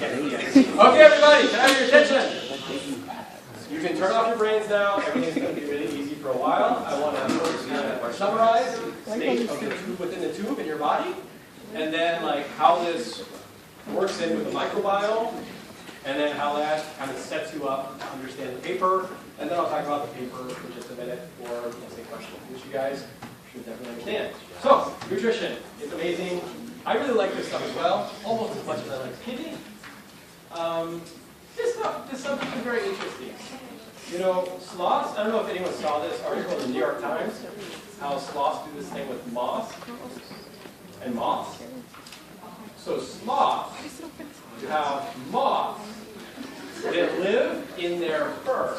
Okay, everybody, can I have your attention? You can turn off your brains now. Everything's going to be really easy for a while. I want to first kind of summarize the state of the tube within the tube in your body, and then like how this works in with the microbiome, and then how that kind of sets you up to understand the paper, and then I'll talk about the paper for just a minute for a question, which you guys should definitely understand. So, nutrition is amazing. I really like this stuff as well, almost as much as I like kidney. This subject is very interesting. You know, sloths, I don't know if anyone saw this article in the New York Times, how sloths do this thing with moths and moths. So sloths have moths that live in their fur,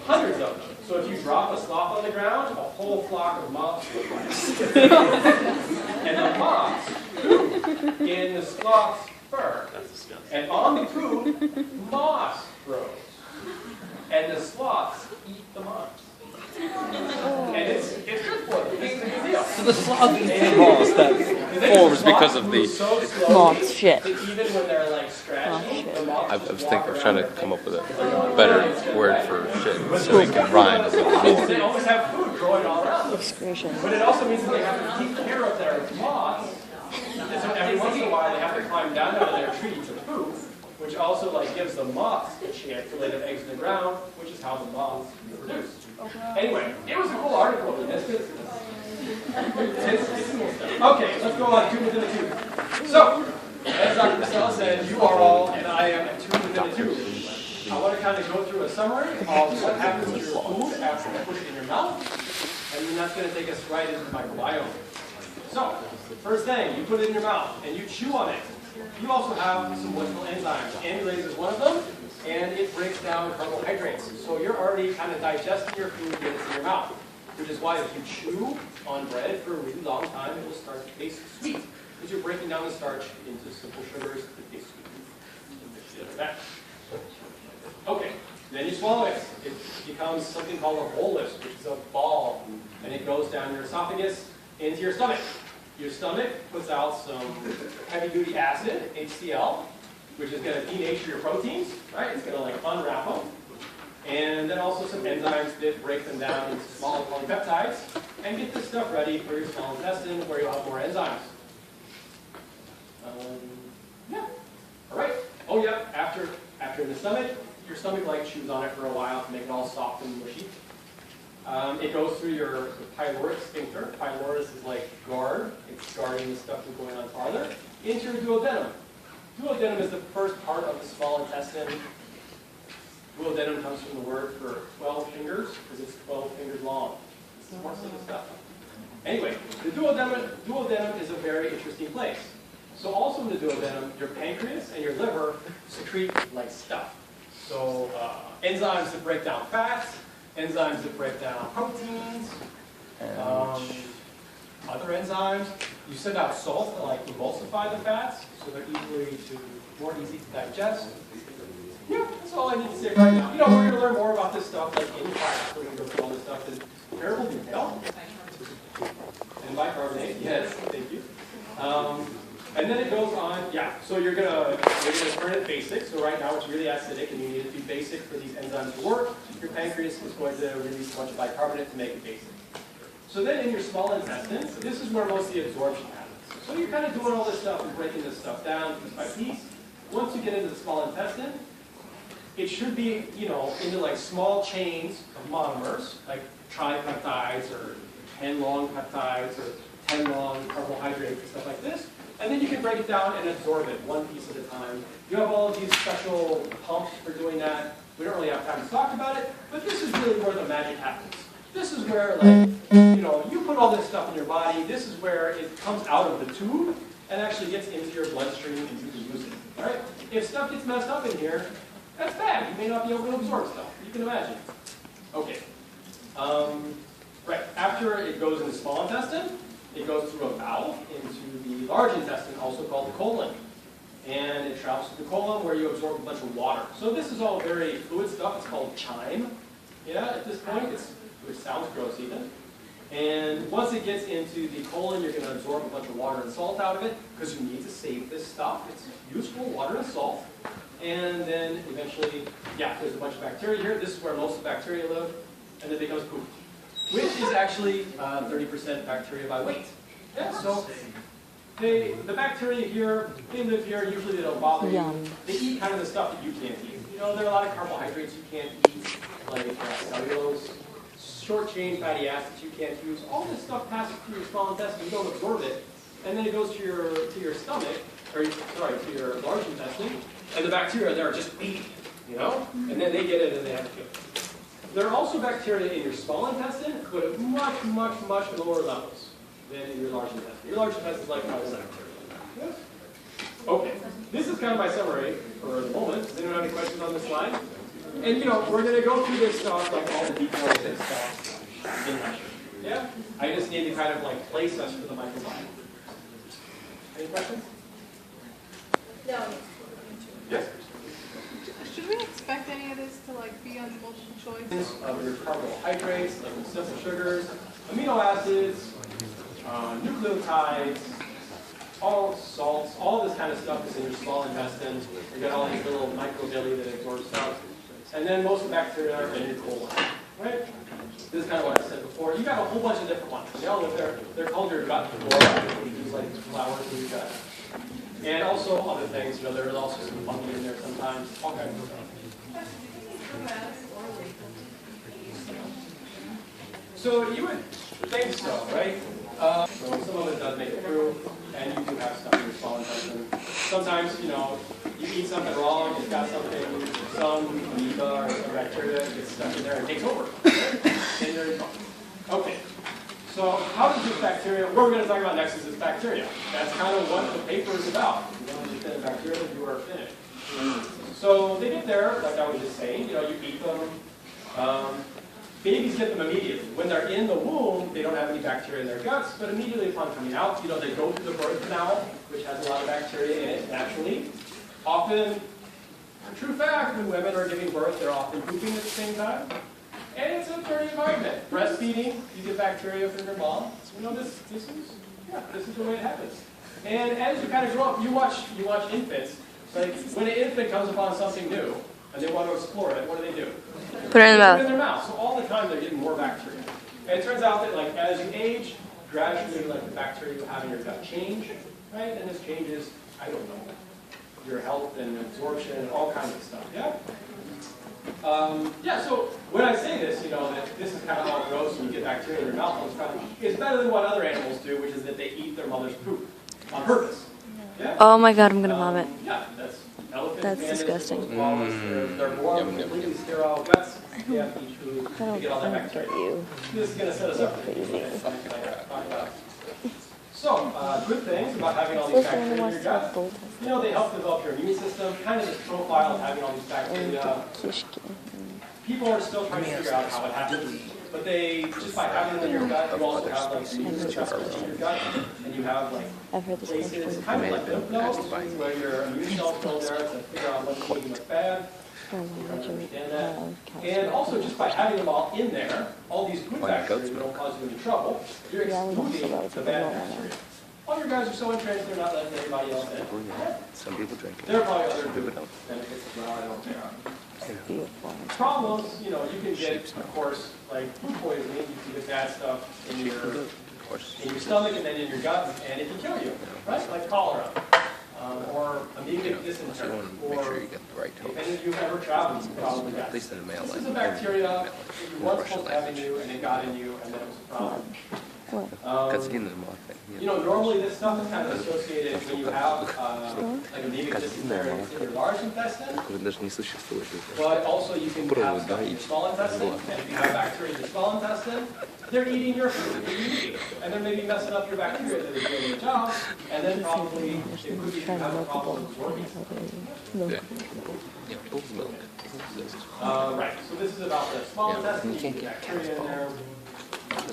hundreds of them. So if you drop a sloth on the ground, a whole flock of moths will fly. And the moths poop in the sloth's fur. And on the poop, moss grows. And the sloths eat the moss. And it's good for them. It's a good deal. So the sloth eats the moss that forms because of the moth shit. Even when they're like scratching, the moths I'm trying to come up with a better word for shit so it can rhyme a little more. They always have food growing all around them. Excretion. But it also means that they have to take care of their moths. And so every once in a while they have to climb down out of their tree to poop, which also like gives the moths a chance to lay their eggs in the ground, which is how the moths reproduce. Anyway, it was a cool article. Okay, let's go on tube within the tube. So, as Dr. Purcell said, you are all, and I am a tube within a tube. I want to kind of go through a summary of what happens to your food after you put it in your mouth, and then that's going to take us right into the microbiome. So, first thing, you put it in your mouth, and you chew on it. You also have some wonderful enzymes. Amylase is one of them, and it breaks down carbohydrates. So you're already kind of digesting your food when it's in your mouth, which is why if you chew on bread for a really long time, it will start to taste sweet, because you're breaking down the starch into simple sugars that taste sweet. Okay, then you swallow it. It becomes something called a bolus, which is a ball, and it goes down your esophagus into your stomach. Your stomach puts out some heavy-duty acid, HCl, which is going to denature your proteins, right? It's going to like unwrap them. And then also some enzymes that break them down into smaller polypeptides and get this stuff ready for your small intestine where you'll have more enzymes. Yeah. All right. Oh, yeah. After in the stomach, your stomach like chews on it for a while to make it all soft and mushy. It goes through your pyloric sphincter. Pylorus is like guard. It's guarding the stuff from going on farther. Into your duodenum. Duodenum is the first part of the small intestine. Duodenum comes from the word for 12 fingers, because it's 12 fingers long. This is more simple stuff. Anyway, the duodenum is a very interesting place. So also in the duodenum, your pancreas and your liver secrete like stuff. So enzymes that break down fats, enzymes that break down proteins, other enzymes. You send out salt to like emulsify the fats, so they're more easy to digest. Yeah, that's all I need to say right now. You know, we're going to learn more about this stuff like in class. We're going to go through all this stuff in terrible detail. And bicarbonate, yes, thank you. And then it goes on, yeah, so you're gonna turn it basic. So right now it's really acidic and you need it to be basic for these enzymes to work. Your pancreas is going to release a bunch of bicarbonate to make it basic. So then in your small intestine, this is where most of the absorption happens. So you're kind of doing all this stuff and breaking this stuff down piece by piece. Once you get into the small intestine, it should be, you know, into like small chains of monomers, like tripeptides or 10 long peptides or 10 long carbohydrates and stuff like this. And then you can break it down and absorb it one piece at a time. You have all of these special pumps for doing that. We don't really have time to talk about it, but this is really where the magic happens. This is where, like, you know, you put all this stuff in your body. This is where it comes out of the tube and actually gets into your bloodstream and you can use it. All right? If stuff gets messed up in here, that's bad. You may not be able to absorb stuff. You can imagine. Okay. Right. After it goes in the small intestine, it goes through a valve into the large intestine, also called the colon. And it travels to the colon where you absorb a bunch of water. So this is all very fluid stuff. It's called chyme. Yeah, at this point, which sounds gross even. And once it gets into the colon, you're going to absorb a bunch of water and salt out of it because you need to save this stuff. It's useful water and salt. And then eventually, yeah, there's a bunch of bacteria here. This is where most of the bacteria live. And then it becomes poop, which is actually 30% bacteria by weight. Yeah, so the bacteria here, they live here. Usually they don't bother you. They eat kind of the stuff that you can't eat. You know, there are a lot of carbohydrates you can't eat, like cellulose, short-chain fatty acids you can't use. All this stuff passes through your small intestine. You don't absorb it, and then it goes to your stomach, or sorry, to your large intestine, and the bacteria there are just waiting, you know, and then they get it and they have to kill it. There are also bacteria in your small intestine, but at much, much, much lower levels than in your large intestine. Your large intestine is like all the bacteria. Yes? Okay, this is kind of my summary for the moment. Does anyone have any questions on this slide? And you know, we're going to go through this stuff, like all the details of this stuff in lecture. Yeah? I just need to kind of like place us for the microbiome. Any questions? No. Yes? Should we expect any of this to like be on multiple choice? Of your carbohydrates, like the simple sugars, amino acids, nucleotides, all salts, all this kind of stuff is in your small intestine. You got all these little microvilli that absorb stuff. And then most of the bacteria are in your colon. Right? This is kind of what I said before. You got a whole bunch of different ones. They all live there. They're called your gut flora. You use like flowers in your gut. And also other things, you know, there's also some fungi in there sometimes, all kinds of stuff. So you would think so, right? So some of it does make it through, and you do have stuff in your small intestine. Sometimes, you know, you eat something wrong, you've got something, some amoeba or some bacteria gets stuck in there and takes over. And you're in trouble. Okay. So how does this bacteria, what we're going to talk about next is this bacteria. That's kind of what the paper is about. You don't understand bacteria, you are finished. So they get there, like I was just saying, you know, you eat them. Babies get them immediately. When they're in the womb, they don't have any bacteria in their guts, but immediately upon coming out, you know, they go through the birth canal, which has a lot of bacteria in it, naturally. Often, a true fact, when women are giving birth, they're often pooping at the same time. And it's a dirty environment. Breastfeeding, you get bacteria from your mom. You know, this is the way it happens. And as you kind of grow up, you watch infants. Like when an infant comes upon something new and they want to explore it, what do? Put it in the mouth. Put it in their mouth. So all the time they're getting more bacteria. And it turns out that like as you age, gradually like the bacteria you have in your gut change, right? And this changes, I don't know, your health and absorption and all kinds of stuff. Yeah. Yeah, so when I say this, you know, that this is kind of how it grows when you get bacteria in your mouth all the time, it's better than what other animals do, which is that they eat their mother's poop on purpose. Yeah? Oh my god, I'm gonna vomit. Yeah, that's elephants, That's pandas, disgusting. koalas, they're born with completely sterile guts. They have to eat food to get all that bacteria. You. This is going to set us up for these things. So, good things about having all these bacteria in your gut. You know, they help develop your immune system, kind of this profile of having all these bacteria. People are still trying to figure out how it happens, but they, just by having them in your gut, you also have like immune receptors in your gut, and you have like places, kind of like lymph nodes, where your immune cells go there to figure out what's good and what's bad. Understand that. And also, just by having them all in there, all these good bacteria don't cause you any trouble, you're excluding the bad bacteria. All your guys are so entrenched, they're not letting anybody else in. Some people drink it. There are probably other good benefits as well, I don't care. Problems, you know, you can get, of course, like food poisoning, you can get bad stuff in your stomach and then in your gut, and it can kill you, right? Like cholera, or amoebic dysentery, or if any of you have ever traveled, you probably got this. This is a bacteria that you once supposed to have in you, and it got in you, and then it was a problem. You know, normally this stuff is kind of associated when you have like amoebic dysentery in your large intestine, but also you can have stuff in your small intestine, and if you have bacteria in your small intestine, they're eating your food that you eat, and they're maybe messing up your bacteria that are doing their job, and then probably it could be you have a problem absorbing it. Right, so this is about the small intestine, you get bacteria in there.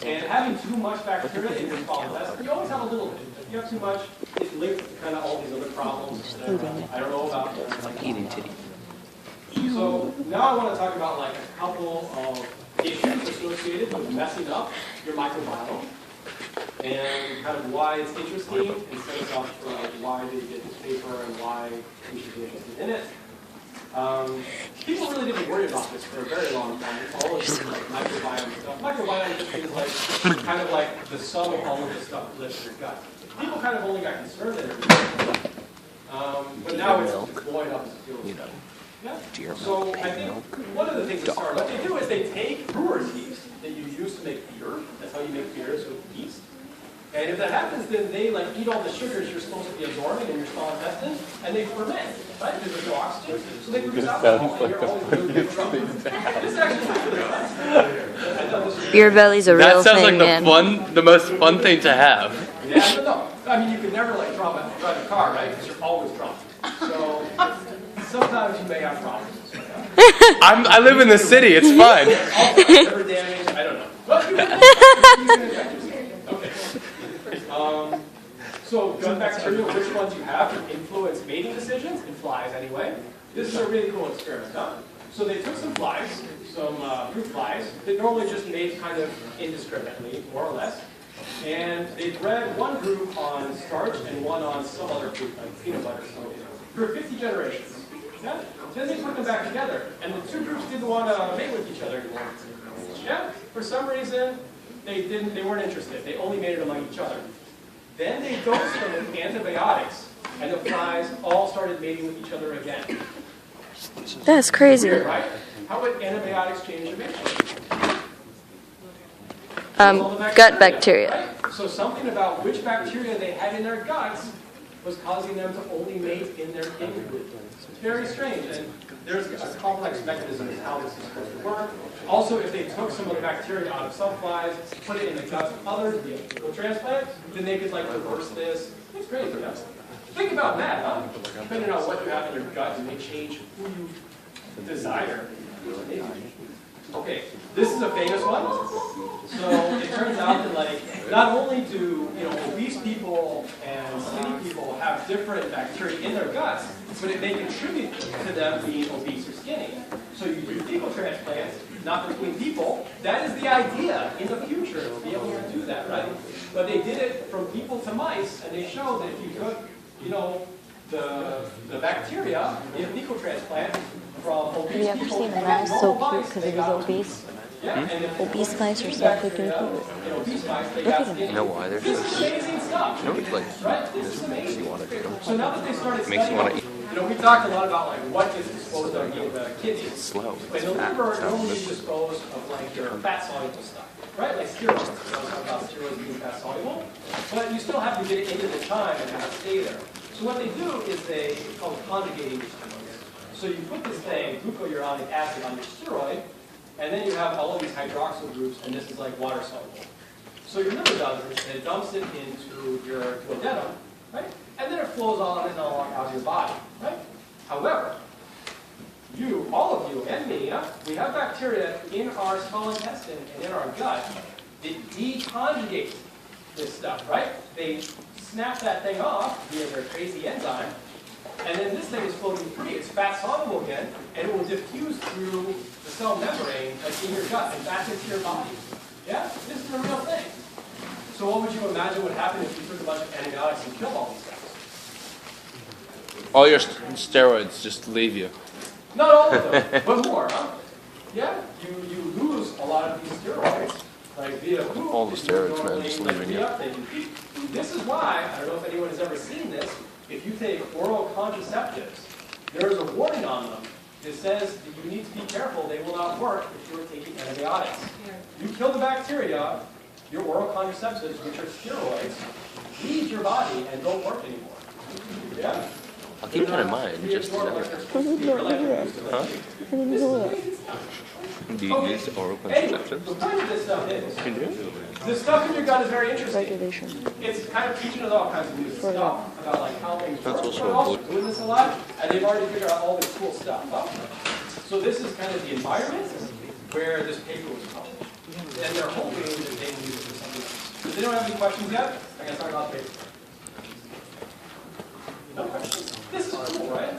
And having too much bacteria in your small intestine, you always have a little bit. If you have too much, it's linked to kind of all these other problems that I don't know about. Eating titty. So now I want to talk about like a couple of issues associated with messing up your microbiome, and kind of why it's interesting, and set us up for like why they did this paper and why we should be interested in it. People really didn't worry about this for a very long time. It's all of this like microbiome stuff. Microbiome just means like kind of like the sum of all of the stuff that lives in your gut. People kind of only got concerned in it. But now it's blowing up as a field. Yeah. So I think one of the things that started, what they do is they take brewer's yeast that you use to make beer. That's how you make beers with yeast. And if that happens, then they like eat all the sugars you're supposed to be absorbing in your small intestine, and they ferment, right? Because there's no oxygen, so they produce alcohol, and you're always really good drunk. This is actually really fun. Beer belly's a real That sounds thing, like man. the most fun thing to have. Yeah, no. I mean, you can never like drive a car, right? Because you're always drunk. So sometimes you may have problems. I live in the city. It's fun. Also, liver damage. I don't know. Well, you can infect yourself. Okay. So gut bacteria, which ones you have can influence mating decisions in flies anyway. This is a really cool experiment, huh? So they took some flies, some fruit flies that normally just mate kind of indiscriminately, more or less. And they bred one group on starch and one on some other fruit, like peanut butter, for 50 generations. Yeah? Then they put them back together, and the two groups didn't want to mate with each other anymore. Yeah? For some reason, they weren't interested. They only mated among each other. Then they dosed them with antibiotics, and the flies all started mating with each other again. That's crazy. Weird, right? How would antibiotics change your mating? Gut bacteria. Right? So something about which bacteria they had in their guts was causing them to only mate in their group. It's very strange, and there's a complex mechanism of how this is supposed to work. Also, if they took some of the bacteria out of some flies, put it in the guts of others via fecal transplant, then they could like reverse this. It's crazy, huh? Think about that, huh? Depending on what you have in your gut, you may change who you desire. Okay, this is a famous one. So it turns out that like not only do obese people and skinny people have different bacteria in their guts, but it may contribute to them being obese or skinny. So you do fecal transplants, not between people. That is the idea in the future to be able to do that, right? But they did it from people to mice, and they showed that if you took, the bacteria in a fecal transplant from obese Have you ever people seen a and mouse so normal cute mice, because they he was got obese? yeah, and if Obese mice are so freaking cute. obese mice, they Look got at him. skinny. You know why they're This is amazing stuff. You know, it's like Right? This is makes amazing. you want to eat them. So now that they started Makes you studying, want to eat. we talked a lot about like what gets disposed of in the kidneys. Slow. But the liver normally disposed of like your fat soluble stuff, right? Like steroids. So I'm talking about steroids being fat soluble, but you still have to get it into the chyme and have it stay there. So what they do is they call it conjugating steroids. So you put this thing, glucouronic acid, on your steroid, and then you have all of these hydroxyl groups, and this is like water soluble. So your liver does this, and it dumps it into your duodenum, right? And then it flows on and on out of your body, right? However, all of you, and me, we have bacteria in our small intestine and in our gut that deconjugate this stuff, right? They snap that thing off via their crazy enzyme, and then this thing is floating free. It's fat soluble again, and it will diffuse through the cell membrane, like in your gut, and back into your body. Yeah? This is a real thing. So what would you imagine would happen if you took a bunch of antibiotics and killed all these guys? All your steroids just leave you. Not all of them, but more, huh? Yeah, you lose a lot of these steroids, like via poop. All the steroids, man, just leaving you. This is why, I don't know if anyone has ever seen this, if you take oral contraceptives, there is a warning on them that says that you need to be careful, they will not work if you're taking antibiotics. You kill the bacteria, your oral contraceptives, which are steroids, leave your body and don't work anymore. Yeah? I'll keep that in mind. Just Huh? do you use oral contraceptives? The point of this stuff is, You do? this stuff in your gut is very interesting. Regulation. It's kind of teaching us all kinds of new stuff about like how things work. That's also We're also doing this a lot, and they've already figured out all this cool stuff. So this is kind of the environment where this paper was published. And they're hoping that they can use it for something else. Does anyone have any questions yet? I gotta talk about the paper. No questions? This is cool, right?